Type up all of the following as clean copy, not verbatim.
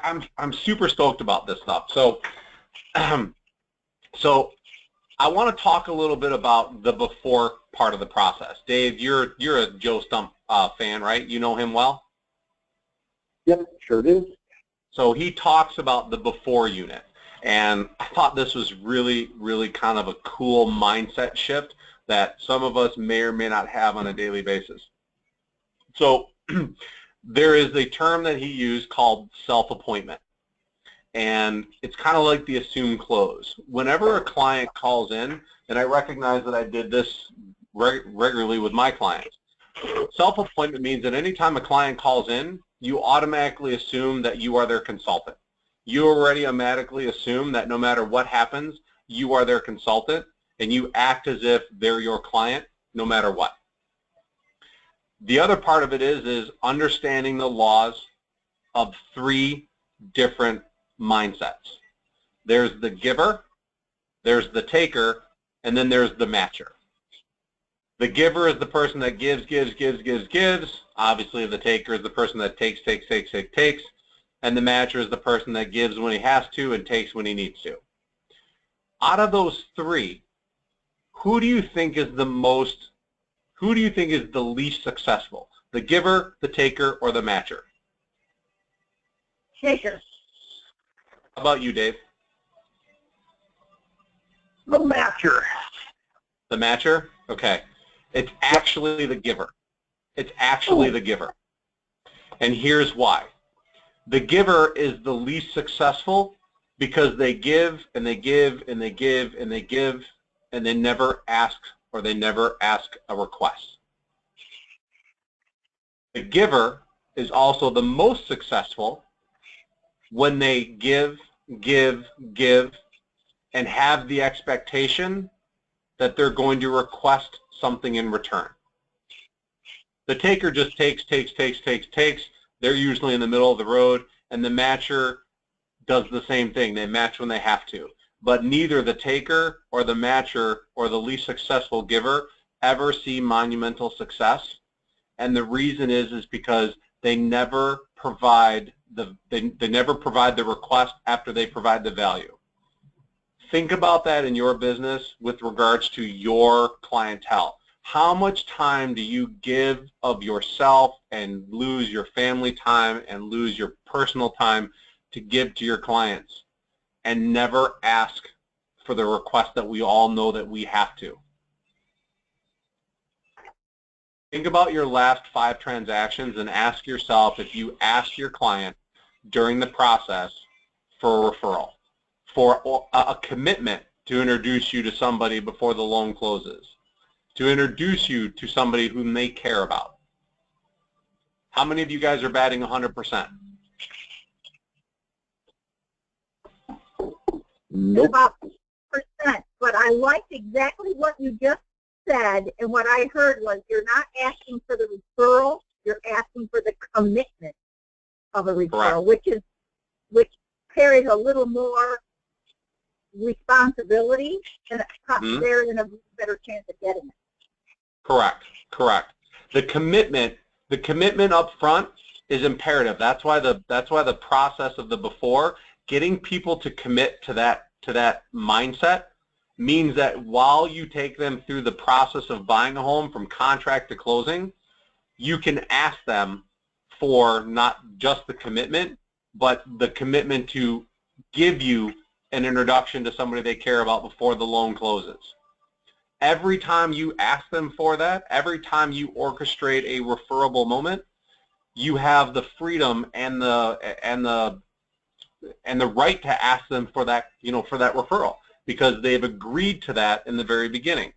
I'm super stoked about this stuff. So, so I want to talk a little bit about the before part of the process. Dave, you're a Joe Stump fan, right? You know him well? Yep, sure do. So he talks about the before unit. And I thought this was really, really kind of a cool mindset shift that some of us may or may not have on a daily basis. So there is a term that he used called self-appointment. And it's kind of like the assumed close. Whenever a client calls in, and I recognize that I did this regularly with my clients, self-appointment means that anytime a client calls in, you automatically assume that you are their consultant. You already automatically assume that no matter what happens, you are their consultant, and you act as if they're your client no matter what. The other part of it is understanding the laws of three different mindsets. There's the giver, there's the taker, and then there's the matcher. The giver is the person that gives. Obviously, the taker is the person that takes. And the matcher is the person that gives when he has to and takes when he needs to. Out of those three, who do you think is the least successful? The giver, the taker, or the matcher? Taker. How about you, Dave? The matcher. The matcher? Okay. It's actually the giver. It's actually the giver. And here's why. The giver is the least successful because they give and they give and they give and they give and they never ask a request. The giver is also the most successful when they give, and have the expectation that they're going to request something in return. The taker just takes. They're usually in the middle of the road, and the matcher does the same thing. They match when they have to. But neither the taker or the matcher or the least successful giver ever see monumental success. And the reason is because they never provide the request after they provide the value. Think about that in your business with regards to your clientele. How much time do you give of yourself and lose your family time and lose your personal time to give to your clients and never ask for the request that we all know that we have to? Think about your last 5 transactions and ask yourself if you asked your client during the process for a referral, for a commitment to introduce you to somebody before the loan closes, to introduce you to somebody whom they care about. How many of you guys are batting 100%? Nope. About percent, but I liked exactly what you just said, and what I heard was you're not asking for the referral, you're asking for the commitment of a referral, which carries a little more responsibility and there's a better chance of getting it. Correct. The commitment up front is imperative. That's why the process of the before, getting people to commit to that mindset, means that while you take them through the process of buying a home from contract to closing, you can ask them for not just the commitment, but the commitment to give you an introduction to somebody they care about before the loan closes. Every time you ask them for that, every time you orchestrate a referable moment, you have the freedom and the right to ask them for that, for that referral, because they've agreed to that in the very beginning.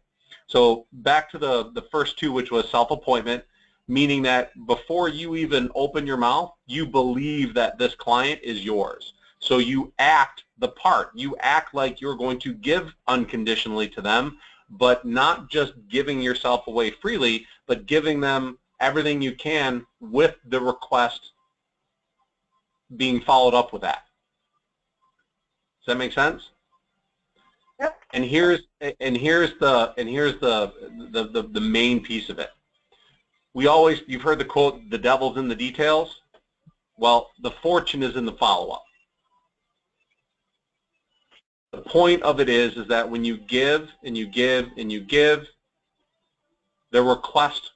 So back to the first two, which was self-appointment, meaning that before you even open your mouth, you believe that this client is yours. So you act the part. You act like you're going to give unconditionally to them, but not just giving yourself away freely, but giving them everything you can with the request being followed up with that. Does that make sense? Yep. And here's the main piece of it. You've heard the quote, "The devil's in the details." Well, the fortune is in the follow-up. The point of it is that when you give and you give and you give, the request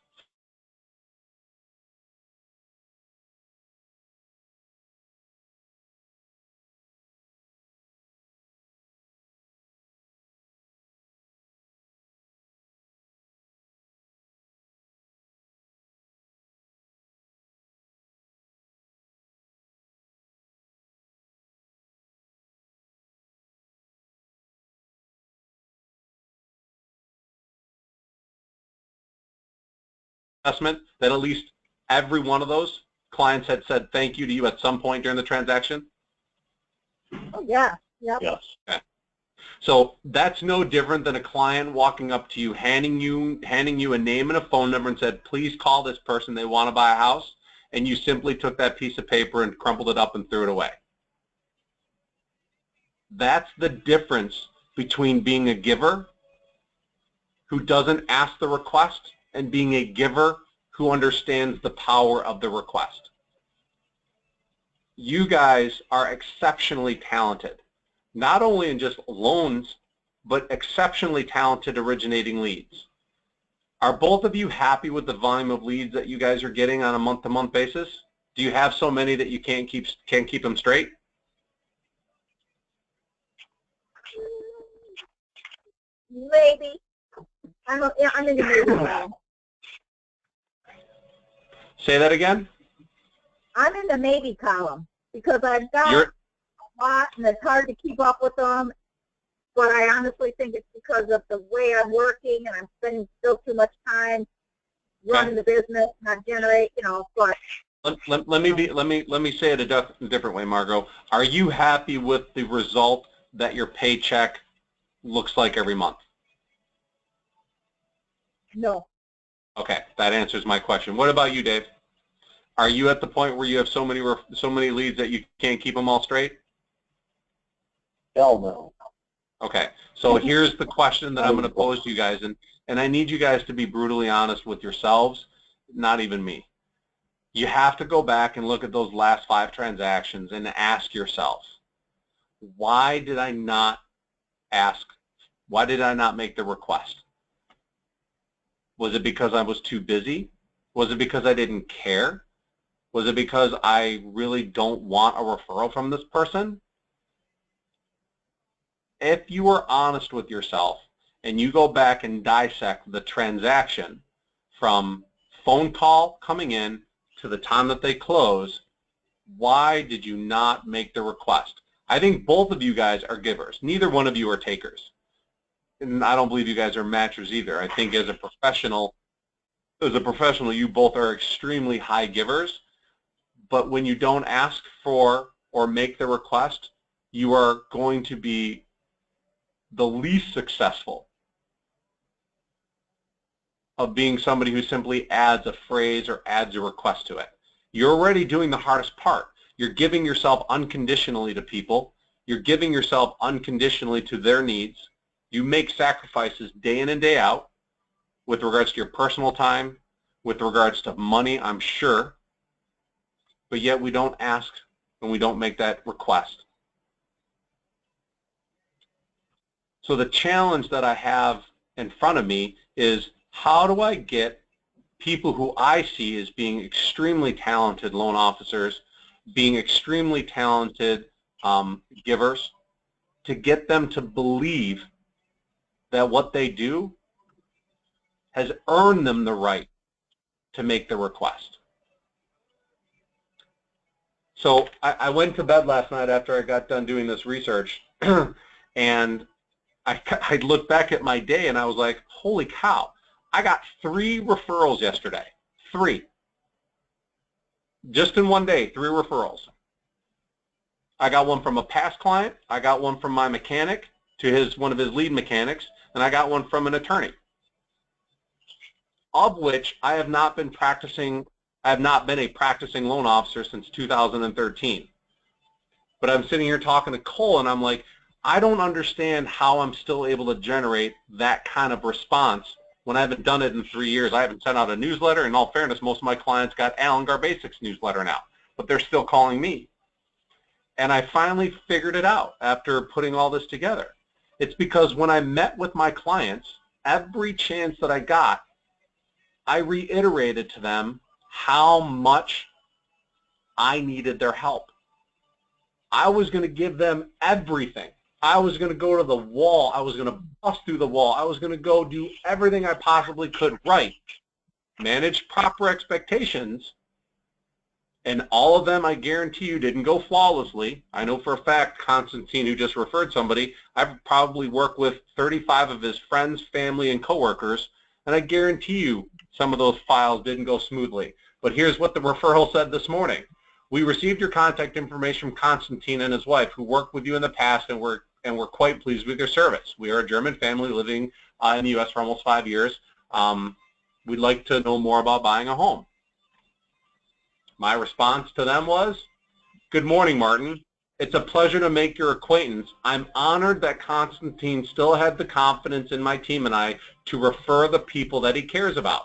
investment, that at least every one of those clients had said thank you to you at some point during the transaction? Oh, yeah. Yep. Yes. Okay. So that's no different than a client walking up to you, handing you a name and a phone number and said, please call this person, they want to buy a house, and you simply took that piece of paper and crumpled it up and threw it away. That's the difference between being a giver who doesn't ask the request and being a giver who understands the power of the request. You guys are exceptionally talented, not only in just loans, but exceptionally talented originating leads. Are both of you happy with the volume of leads that you guys are getting on a month-to-month basis? Do you have so many that you can't keep them straight? Maybe. I'm in the maybe column. Say that again? I'm in the maybe column because I've got a lot and it's hard to keep up with them. But I honestly think it's because of the way I'm working and I'm spending still too much time running the business, not generate, but. Let me say it a different way, Margot. Are you happy with the result that your paycheck looks like every month? No. Okay, that answers my question. What about you, Dave? Are you at the point where you have so many leads that you can't keep them all straight? Hell no. Okay, so here's the question that I'm going to pose to you guys, and I need you guys to be brutally honest with yourselves, not even me. You have to go back and look at those last 5 transactions and ask yourself, why did I not ask? Why did I not make the request? Was it because I was too busy? Was it because I didn't care? Was it because I really don't want a referral from this person? If you are honest with yourself and you go back and dissect the transaction from phone call coming in to the time that they close, why did you not make the request? I think both of you guys are givers. Neither one of you are takers. And I don't believe you guys are matchers either. I think as a professional, you both are extremely high givers. But when you don't ask for or make the request, you are going to be the least successful of being somebody who simply adds a phrase or adds a request to it. You're already doing the hardest part. You're giving yourself unconditionally to people. You're giving yourself unconditionally to their needs. You make sacrifices day in and day out with regards to your personal time, with regards to money, I'm sure, but yet we don't ask and we don't make that request. So the challenge that I have in front of me is, how do I get people who I see as being extremely talented loan officers, being extremely talented givers, to get them to believe that what they do has earned them the right to make the request. So I went to bed last night after I got done doing this research, and I looked back at my day and I was like, holy cow, I got 3 referrals yesterday. 3. Just in one day, 3 referrals. I got one from a past client, I got one from my mechanic to one of his lead mechanics, and I got one from an attorney, of which I have not been a practicing loan officer since 2013. But I'm sitting here talking to Cole and I'm like, I don't understand how I'm still able to generate that kind of response when I haven't done it in 3 years. I haven't sent out a newsletter. In all fairness, most of my clients got Alan Garbasic's newsletter now. but they're still calling me. And I finally figured it out after putting all this together. It's because when I met with my clients, every chance that I got, I reiterated to them how much I needed their help. I was going to give them everything. I was going to go to the wall. I was going to bust through the wall. I was going to go do everything I possibly could right, manage proper expectations, and all of them, I guarantee you, didn't go flawlessly. I know for a fact, Constantine, who just referred somebody, I've probably worked with 35 of his friends, family, and coworkers, and I guarantee you some of those files didn't go smoothly. But here's what the referral said this morning. We received your contact information from Constantine and his wife, who worked with you in the past, and we're quite pleased with your service. We are a German family living in the U.S. for almost 5 years. We'd like to know more about buying a home. My response to them was, good morning, Martin. It's a pleasure to make your acquaintance. I'm honored that Constantine still had the confidence in my team and I to refer the people that he cares about.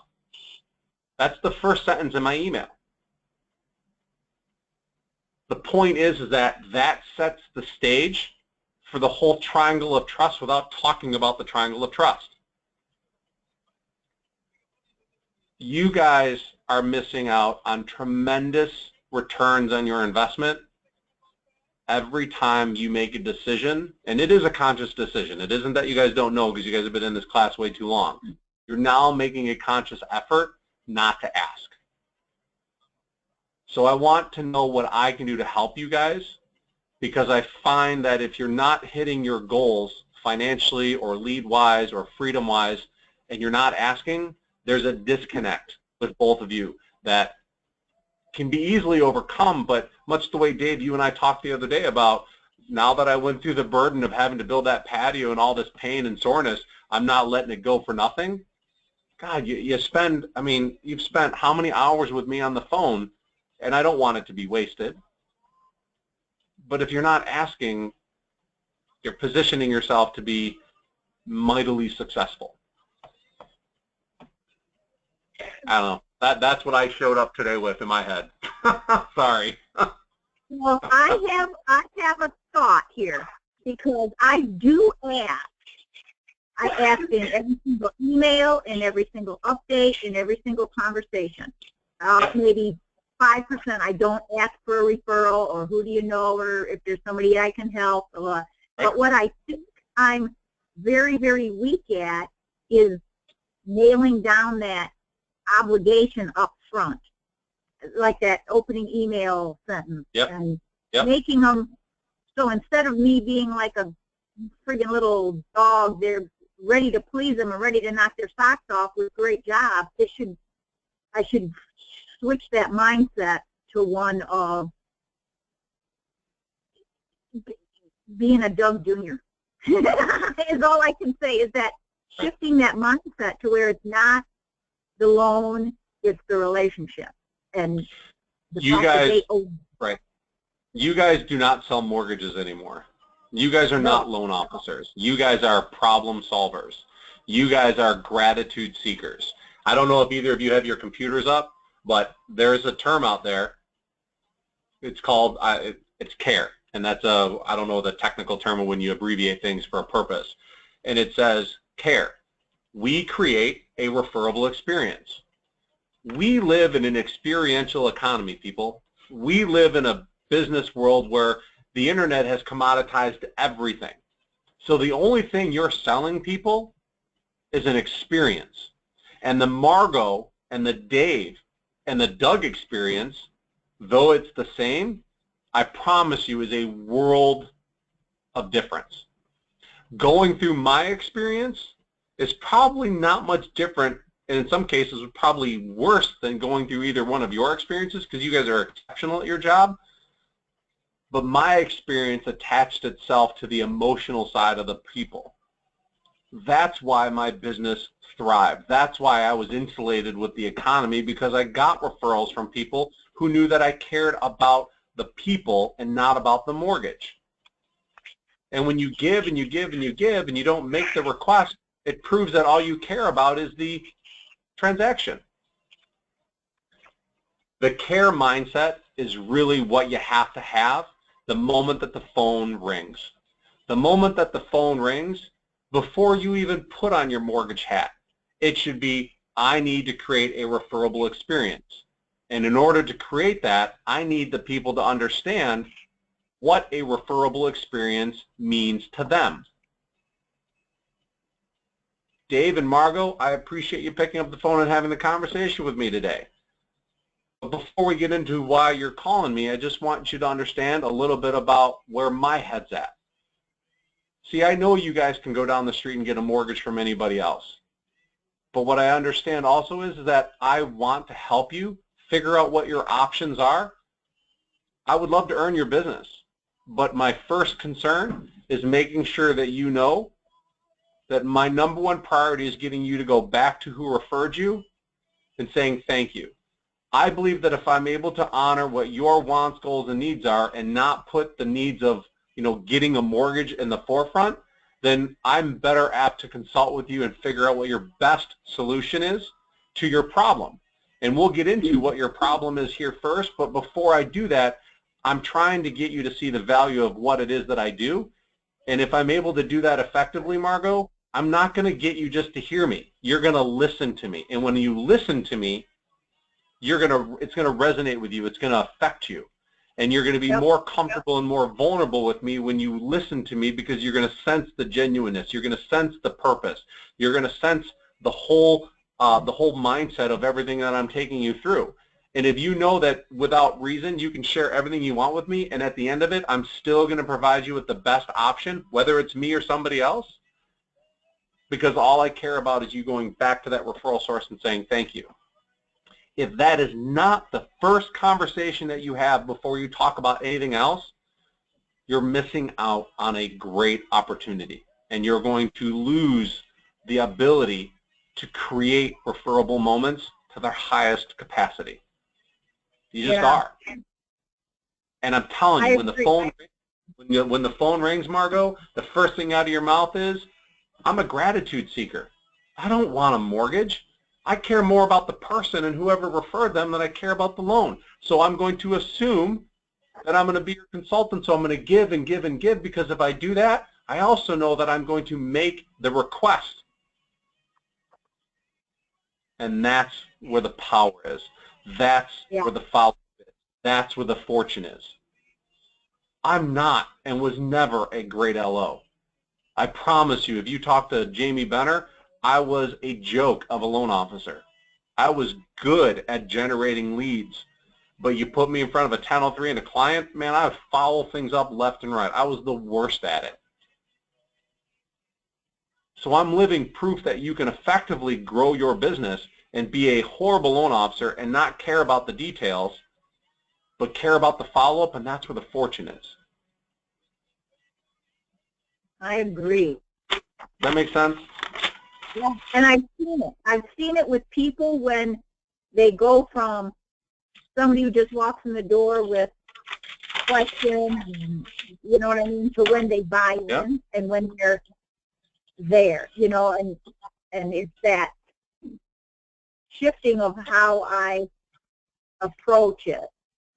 That's the first sentence in my email. The point is that sets the stage for the whole triangle of trust without talking about the triangle of trust. You guys are missing out on tremendous returns on your investment every time you make a decision, and it is a conscious decision. It isn't that you guys don't know because you guys have been in this class way too long. You're now making a conscious effort not to ask. So I want to know what I can do to help you guys, because I find that if you're not hitting your goals financially or lead-wise or freedom-wise and you're not asking, there's a disconnect with both of you that can be easily overcome, but much the way, Dave, you and I talked the other day about, now that I went through the burden of having to build that patio and all this pain and soreness, I'm not letting it go for nothing. God, you've spent how many hours with me on the phone, and I don't want it to be wasted. But if you're not asking, you're positioning yourself to be mightily successful. I don't know. That's what I showed up today with in my head. Sorry. Well, I have a thought here, because I do ask. I ask in every single email, in every single update, in every single conversation. Maybe 5% I don't ask for a referral, or who do you know, or if there's somebody I can help. But what I think I'm very, very weak at is nailing down that obligation up front, like that opening email sentence. Yep. And Yep. making them, so instead of me being like a friggin' little dog, they're ready to please them and ready to knock their socks off with great job, I should switch that mindset to one of being a Doug Jr. is all I can say, is that shifting that mindset to where it's not the loan, it's the relationship. And the You fact that guys, they owe. right. You guys do not sell mortgages anymore. You guys are not loan officers. You guys are problem solvers. You guys are gratitude seekers. I don't know if either of you have your computers up, but there's a term out there. It's called, it's CARE. And that's I don't know the technical term of when you abbreviate things for a purpose. And it says CARE. We create a referable experience. We live in an experiential economy, people. We live in a business world where the internet has commoditized everything. So the only thing you're selling people is an experience. And the Margot and the Dave and the Doug experience, though it's the same, I promise you is a world of difference. Going through my experience is probably not much different, and in some cases probably worse than going through either one of your experiences, because you guys are exceptional at your job. But my experience attached itself to the emotional side of the people. That's why my business thrived. That's why I was insulated with the economy, because I got referrals from people who knew that I cared about the people and not about the mortgage. And when you give and you give and you give and you don't make the request, it proves that all you care about is the transaction. The care mindset is really what you have to have the moment that the phone rings. The moment that the phone rings, before you even put on your mortgage hat, it should be, I need to create a referable experience. And in order to create that, I need the people to understand what a referable experience means to them. Dave and Margot, I appreciate you picking up the phone and having the conversation with me today. But before we get into why you're calling me, I just want you to understand a little bit about where my head's at. See, I know you guys can go down the street and get a mortgage from anybody else. But what I understand also is that I want to help you figure out what your options are. I would love to earn your business. But my first concern is making sure that you know that my number one priority is getting you to go back to who referred you and saying thank you. I believe that if I'm able to honor what your wants, goals, and needs are and not put the needs of getting a mortgage in the forefront, then I'm better apt to consult with you and figure out what your best solution is to your problem. And we'll get into what your problem is here first, but before I do that, I'm trying to get you to see the value of what it is that I do. And if I'm able to do that effectively, Margot, I'm not going to get you just to hear me. You're going to listen to me. And when you listen to me, it's going to resonate with you. It's going to affect you. And you're going to be more comfortable and more vulnerable with me when you listen to me, because you're going to sense the genuineness. You're going to sense the purpose. You're going to sense the whole mindset of everything that I'm taking you through. And if you know that without reason you can share everything you want with me, and at the end of it I'm still going to provide you with the best option, whether it's me or somebody else, because all I care about is you going back to that referral source and saying thank you. If that is not the first conversation that you have before you talk about anything else, you're missing out on a great opportunity, and you're going to lose the ability to create referable moments to their highest capacity. You just are. And I'm telling you, when the phone rings, Margot, the first thing out of your mouth is, I'm a gratitude seeker. I don't want a mortgage. I care more about the person and whoever referred them than I care about the loan. So I'm going to assume that I'm going to be your consultant, so I'm going to give and give and give, because if I do that, I also know that I'm going to make the request. And that's where the power is. That's where the follow-up is. That's where the fortune is. I'm not and was never a great LO. I promise you, if you talk to Jamie Benner, I was a joke of a loan officer. I was good at generating leads, but you put me in front of a 1003 and a client, man, I would follow things up left and right. I was the worst at it. So I'm living proof that you can effectively grow your business and be a horrible loan officer and not care about the details, but care about the follow-up, and that's where the fortune is. I agree. That makes sense? Yeah, and I've seen it. I've seen it with people when they go from somebody who just walks in the door with questions, and, you know what I mean, to when they buy in and when they're there, and it's that shifting of how I approach it.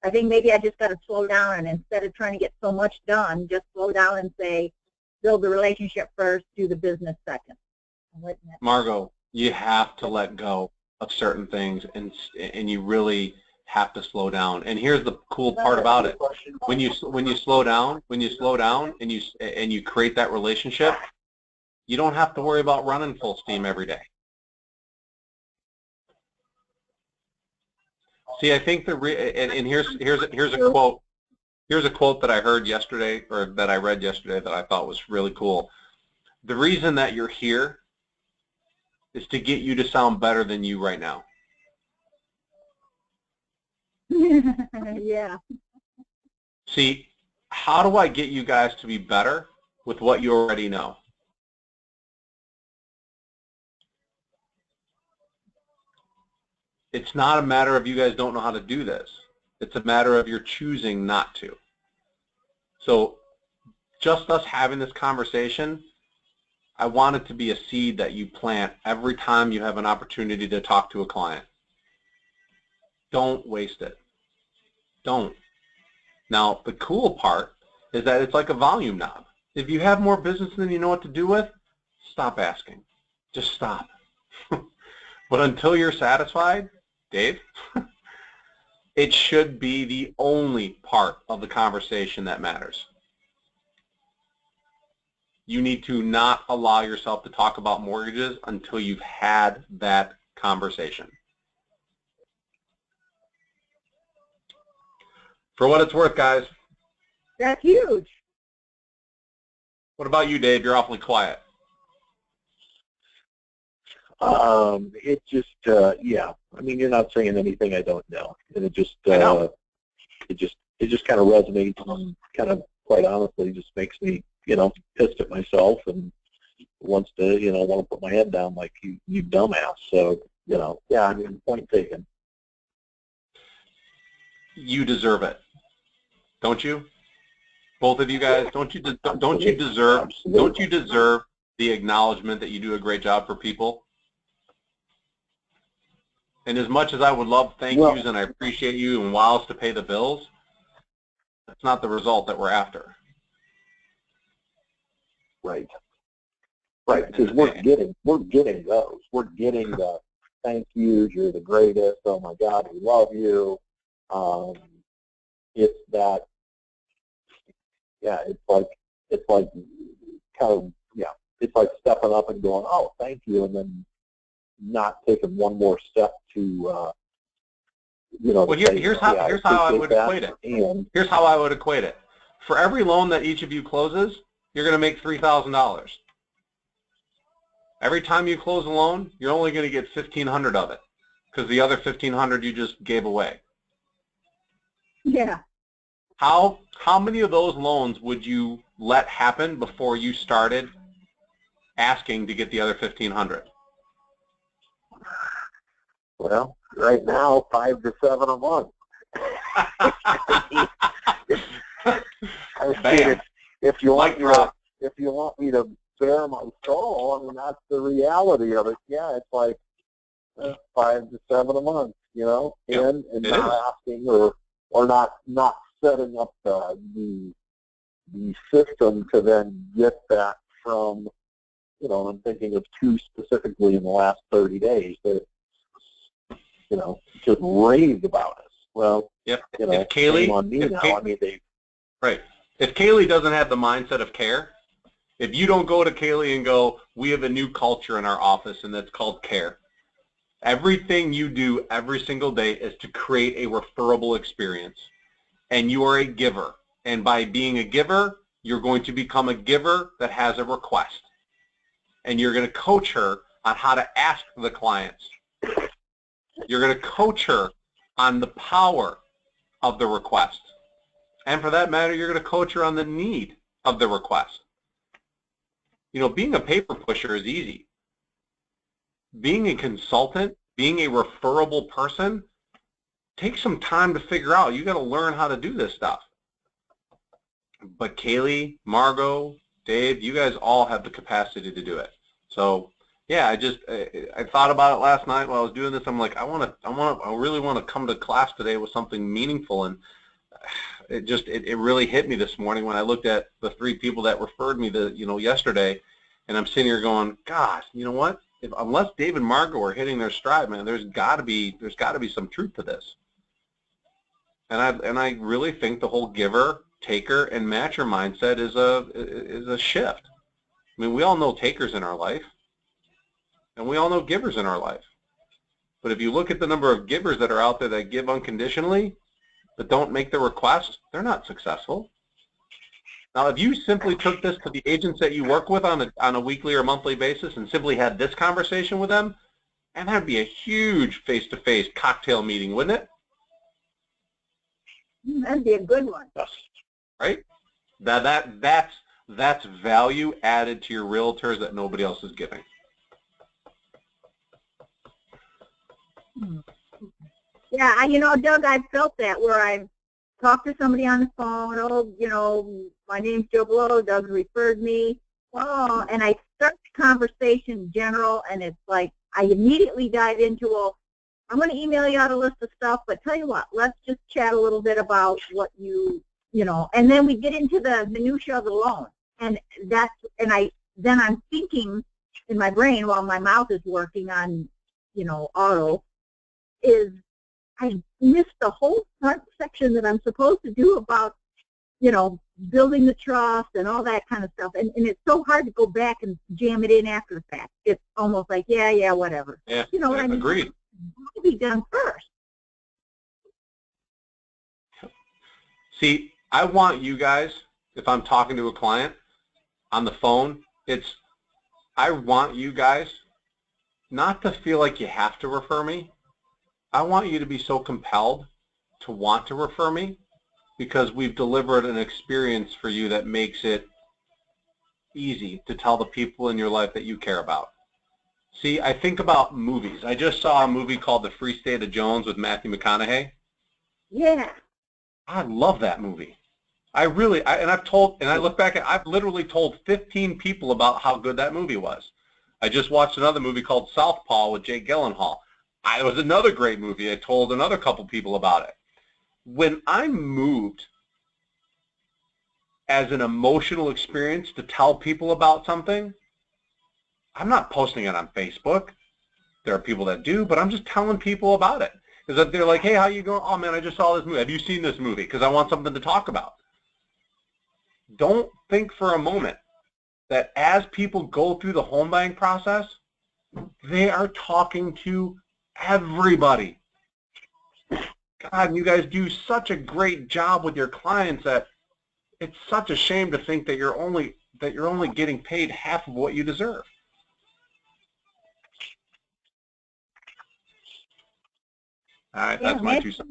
I think maybe I just got to slow down, and instead of trying to get so much done, just slow down and say, build the relationship first, do the business second. Margot, you have to let go of certain things, and you really have to slow down. And here's the cool part about it: when you slow down, and you create that relationship, you don't have to worry about running full steam every day. See, I think and here's a quote. Here's a quote that I heard yesterday, or that I read yesterday, that I thought was really cool. The reason that you're here is to get you to sound better than you right now. Yeah. See, how do I get you guys to be better with what you already know? It's not a matter of you guys don't know how to do this. It's a matter of you're choosing not to. So just us having this conversation, I want it to be a seed that you plant every time you have an opportunity to talk to a client. Don't waste it. Don't. Now, the cool part is that it's like a volume knob. If you have more business than you know what to do with, stop asking. Just stop. But until you're satisfied, Dave, it should be the only part of the conversation that matters. You need to not allow yourself to talk about mortgages until you've had that conversation. For what it's worth, guys. That's huge. What about you, Dave? You're awfully quiet. It just, yeah. I mean, you're not saying anything I don't know, and it just, I know. it just kind of resonates, and kind of, quite honestly, just makes me, pissed at myself, and wants to, want to put my head down like you dumbass. So, yeah. I mean, point taken. You deserve it, don't you? Both of you guys, don't you deserve the acknowledgement that you do a great job for people? And as much as I would love thank yous and I appreciate you and wows to pay the bills, that's not the result that we're after. Right. Right, because we're getting those. We're getting the thank yous, you're the greatest, oh my God, we love you. It's that, yeah, it's like kind of, yeah, it's like stepping up and going, oh, thank you, and then not taking one more step to, well, here's how I would equate it. Here's how I would equate it. For every loan that each of you closes, you're going to make $3,000. Every time you close a loan, you're only going to get $1,500 of it because the other $1,500 you just gave away. Yeah. How many of those loans would you let happen before you started asking to get the other $1,500? Well, right now, 5 to 7 a month. If you want me to bare my soul, I mean, that's the reality of it. Yeah, it's like 5 to 7 a month, Yep, and not asking or not setting up the system to then get that from, I'm thinking of 2 specifically in the last 30 days that, just raved about us. Well, yep. If Kaylee, on me now. I mean, right. If Kaylee doesn't have the mindset of care, if you don't go to Kaylee and go, we have a new culture in our office and that's called care. Everything you do every single day is to create a referable experience. And you are a giver. And by being a giver, you're going to become a giver that has a request. And you're going to coach her on how to ask the clients. You're going to coach her on the power of the request. And for that matter, you're going to coach her on the need of the request. Being a paper pusher is easy. Being a consultant, being a referable person, takes some time to figure out. You got to learn how to do this stuff. But Kaylee, Margot, Dave, you guys all have the capacity to do it. So yeah, I thought about it last night while I was doing this. I'm like, I really want to come to class today with something meaningful, and it really hit me this morning when I looked at the 3 people that referred me yesterday, and I'm sitting here going, gosh, you know what? Unless Dave and Margot are hitting their stride, man, there's got to be some truth to this. And I really think the whole giver, taker, and matcher mindset is a shift. I mean, we all know takers in our life, and we all know givers in our life. But if you look at the number of givers that are out there that give unconditionally, but don't make the request, they're not successful. Now, if you simply took this to the agents that you work with on a weekly or monthly basis and simply had this conversation with them, and that'd be a huge face-to-face cocktail meeting, wouldn't it? That'd be a good one. Right? That's value added to your realtors that nobody else is giving. Yeah, Doug, I've felt that where I've talked to somebody on the phone, my name's Joe Blow, Doug referred me, and I start the conversation general, and it's like I immediately dive into, I'm going to email you out a list of stuff, but tell you what, let's just chat a little bit about what you know, and then we get into the minutia of the loan. And then I'm thinking in my brain while my mouth is working on, you know, auto, is I missed the whole front section that I'm supposed to do about, you know, building the trust and all that kind of stuff. And it's so hard to go back and jam it in after the fact. It's almost like, yeah, whatever. Yeah, you know what I mean? agreed. It should be done first. See, I want you guys, if I'm talking to a client on the phone, I want you guys not to feel like you have to refer me. I want you to be so compelled to want to refer me because we've delivered an experience for you that makes it easy to tell the people in your life that you care about. See, I think about movies. I just saw a movie called The Free State of Jones with Matthew McConaughey. Yeah. I love that movie. I look back at, I've literally told 15 people about how good that movie was. I just watched another movie called Southpaw with Jake Gyllenhaal. It was another great movie. I told another couple people about it. When I'm moved as an emotional experience to tell people about something, I'm not posting it on Facebook. There are people that do, but I'm just telling people about it. Because that they're like, hey, how you going? Oh, man, I just saw this movie. Have you seen this movie? Because I want something to talk about. Don't think for a moment that as people go through the home buying process, they are talking to everybody. God, you guys do such a great job with your clients that it's such a shame to think that you're only getting paid half of what you deserve. All right, Yeah, that's my 2 cents.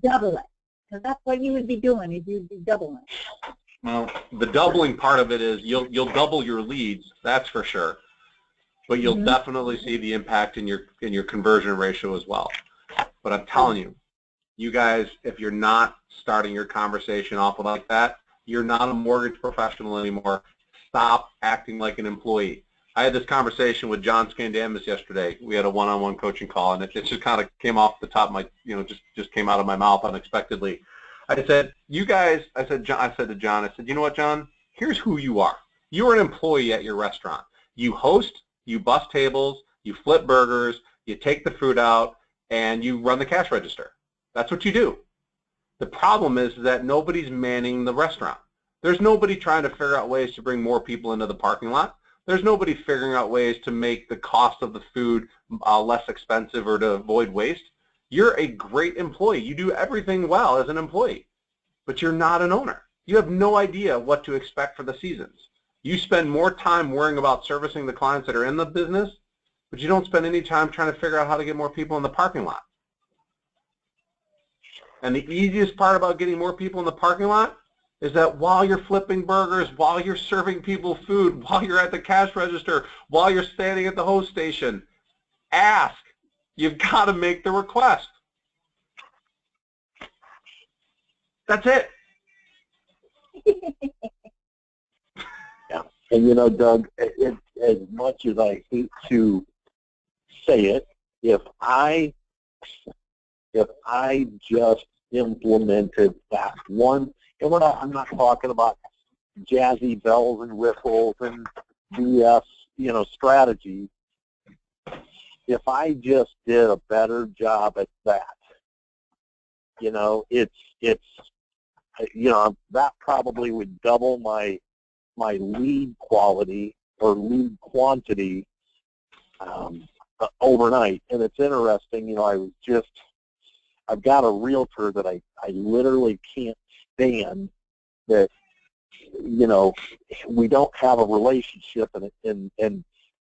double it, because that's what you would be doing, is you'd be doubling. Well, the doubling part of it is you'll double your leads, that's for sure. But you'll definitely see the impact in your conversion ratio as well. But I'm telling you, you guys, if you're not starting your conversation off like that, you're not a mortgage professional anymore. Stop acting like an employee. I had this conversation with John Scandamus yesterday. We had a one-on-one coaching call, and it just kind of came off the top of my, just came out of my mouth unexpectedly. I said, you guys, I said to John, I said, you know what, John? Here's who you are. You're an employee at your restaurant. You host, you bus tables, you flip burgers, you take the food out, and you run the cash register. That's what you do. The problem is that nobody's manning the restaurant. There's nobody trying to figure out ways to bring more people into the parking lot. There's nobody figuring out ways to make the cost of the food less expensive or to avoid waste. You're a great employee. You do everything well as an employee, but you're not an owner. You have no idea what to expect for the seasons. You spend more time worrying about servicing the clients that are in the business, but you don't spend any time trying to figure out how to get more people in the parking lot. And the easiest part about getting more people in the parking lot is that while you're flipping burgers, while you're serving people food, while you're at the cash register, while you're standing at the host station, ask. You've got to make the request. That's it. Yeah. And you know, Doug, as much as I hate to say it, if I just implemented that one, and I'm not talking about jazzy bells and whistles and BS, strategy. If I just did a better job at that, that probably would double my lead quality or lead quantity overnight. And it's interesting, I've got a realtor that I literally can't stand that, we don't have a relationship, and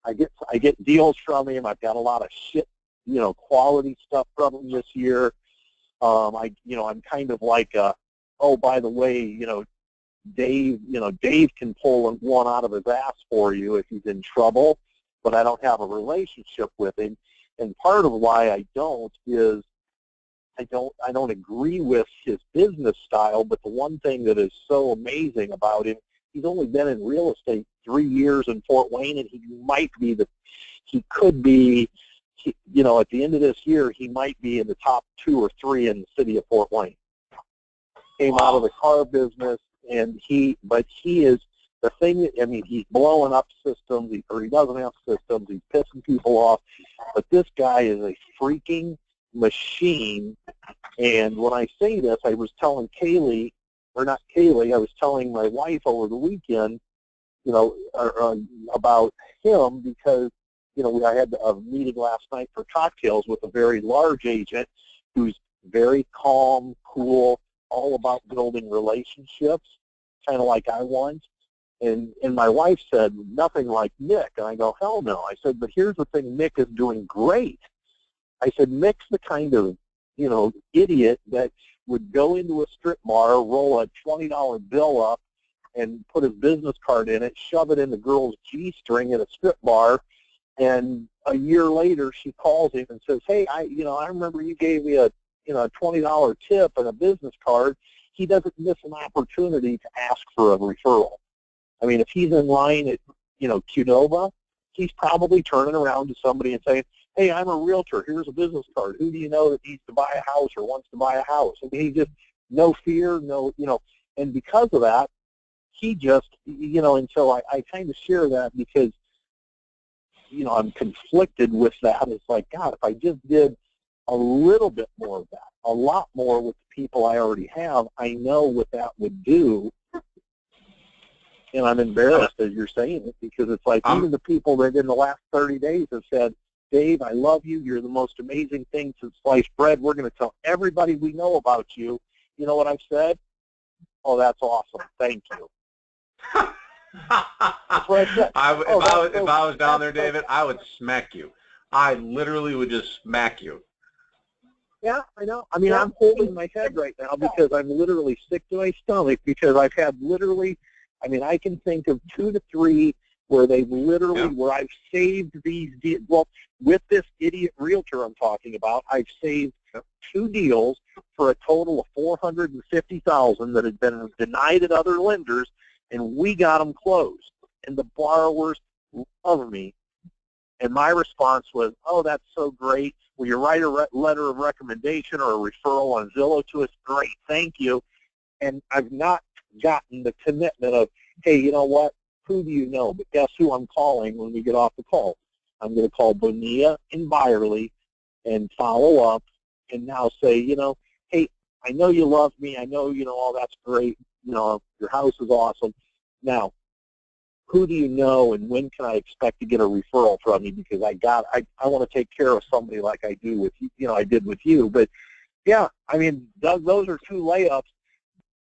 I get deals from him. I've got a lot of shit, quality stuff from him this year. I'm kind of like oh, by the way, Dave can pull one out of his ass for you if he's in trouble, but I don't have a relationship with him. And part of why I don't is I don't agree with his business style, but the one thing that is so amazing about him, he's only been in real estate 3 years in Fort Wayne, and he could be you know, at the end of this year, he might be in the top 2 or 3 in the city of Fort Wayne. Came out of the car business, and he is the thing. I mean, he's blowing up systems, or he doesn't have systems. He's pissing people off, but this guy is a freaking machine. And when I say this, I was telling Kaylee, or not Kaylee, I was telling my wife over the weekend, you know, about him because, you know, I had a meeting last night for cocktails with a very large agent who's very calm, cool, all about building relationships, kind of like I want. And my wife said, nothing like Nick. And I go, hell no. I said, but here's the thing, Nick is doing great. I said, Nick's the kind of, you know, idiot that would go into a strip bar, roll a $20 bill up, and put his business card in it, shove it in the girl's G-string at a strip bar, and a year later she calls him and says, hey, I remember you gave me a $20 tip and a business card. He doesn't miss an opportunity to ask for a referral. I mean, if he's in line at, you know, Qnova, he's probably turning around to somebody and saying, hey, I'm a realtor. Here's a business card. Who do you know that needs to buy a house or wants to buy a house? I mean, he just, no fear, no, you know, and because of that, he just, you know, and so I kind of share that because, you know, I'm conflicted with that. It's like, God, if I just did a little bit more of that, a lot more with the people I already have, I know what that would do. And I'm embarrassed as you're saying it because it's like even the people that in the last 30 days have said, Dave, I love you. You're the most amazing thing since sliced bread. We're going to tell everybody we know about you. You know what I've said? Oh, that's awesome. Thank you. That's what I said. If I was down there, David, I would smack you. I literally would just smack you. Yeah, I know. I mean, I'm holding my head right now because I'm literally sick to my stomach because I've had literally, I mean, I can think of 2 to 3 where they've literally, where I've saved these deals. Well, with this idiot realtor I'm talking about, I've saved 2 deals for a total of $450,000 that had been denied at other lenders, and we got them closed. And the borrowers love me. And my response was, oh, that's so great. Will you write a letter of recommendation or a referral on Zillow to us? Great, thank you. And I've not gotten the commitment of, hey, you know what? Who do you know? But guess who I'm calling when we get off the call? I'm going to call Bonilla and Byerly and follow up and now say, you know, hey, I know you love me. I know, you know, all that's great. You know, your house is awesome. Now, who do you know and when can I expect to get a referral from you? Because I want to take care of somebody like I do with you, you know, I did with you. But, yeah, I mean, Doug, those are 2 layups.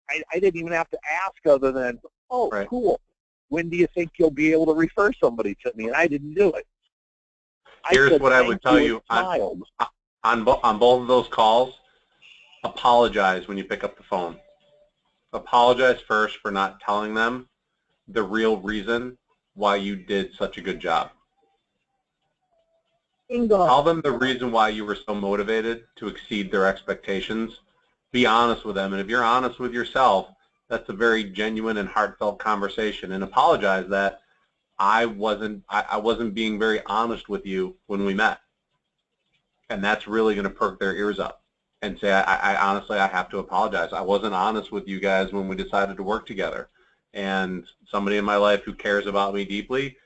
I didn't even have to ask other than, oh, right. Cool. When do you think you'll be able to refer somebody to me? And I didn't do it. Here's what I would tell you on both of those calls. Apologize when you pick up the phone. Apologize first for not telling them the real reason why you did such a good job. Bingo. Tell them the reason why you were so motivated to exceed their expectations. Be honest with them, and if you're honest with yourself, that's a very genuine and heartfelt conversation. And apologize that I wasn't being very honest with you when we met. And that's really going to perk their ears up and say, I honestly, I have to apologize. I wasn't honest with you guys when we decided to work together. And somebody in my life who cares about me deeply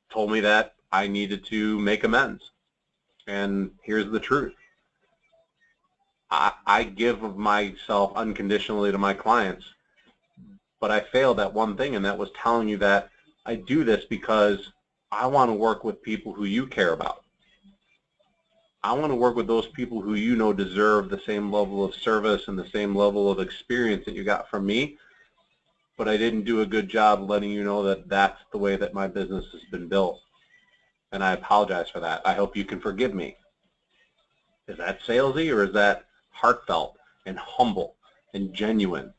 told me that I needed to make amends. And here's the truth. I give of myself unconditionally to my clients, but I failed at one thing, and that was telling you that I do this because I want to work with people who you care about. I want to work with those people who you know deserve the same level of service and the same level of experience that you got from me, but I didn't do a good job letting you know that that's the way that my business has been built, and I apologize for that. I hope you can forgive me. Is that salesy or is that heartfelt and humble and genuine?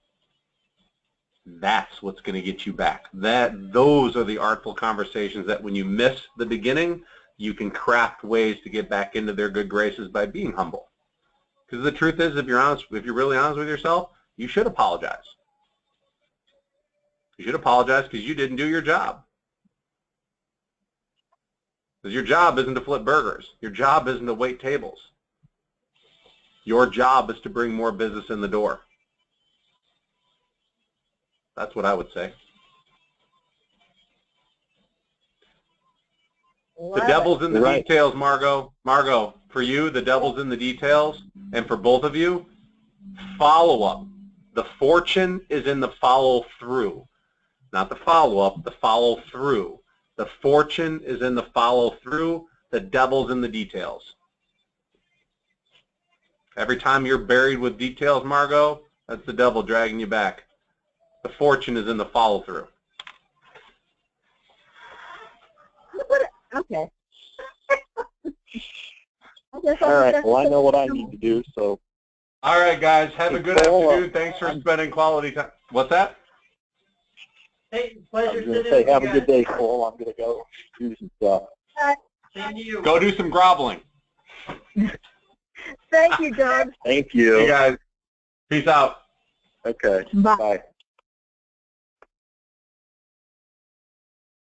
That's what's going to get you back. Those are the artful conversations that when you miss the beginning, you can craft ways to get back into their good graces by being humble. Because the truth is, if you're really honest with yourself, you should apologize. You should apologize because you didn't do your job. Because your job isn't to flip burgers. Your job isn't to wait tables. Your job is to bring more business in the door. That's what I would say. The devil's in the details, Margot. Margot, for you, the devil's in the details. And for both of you, follow-up. The fortune is in the follow-through. Not the follow-up, the follow-through. The fortune is in the follow-through. The devil's in the details. Every time you're buried with details, Margot, that's the devil dragging you back. The fortune is in the follow-through. Okay. All right. Well, I know what I need to do, so. All right, guys. Have a good afternoon. Thanks for spending quality time. What's that? Hey, I pleasure was going to sitting say, with have you a good guys. day, Cole. I'm going to go do some stuff. Same to you. Go do some groveling. Thank you, Doug. Thank you. Hey, guys. Peace out. Okay. Bye. Bye.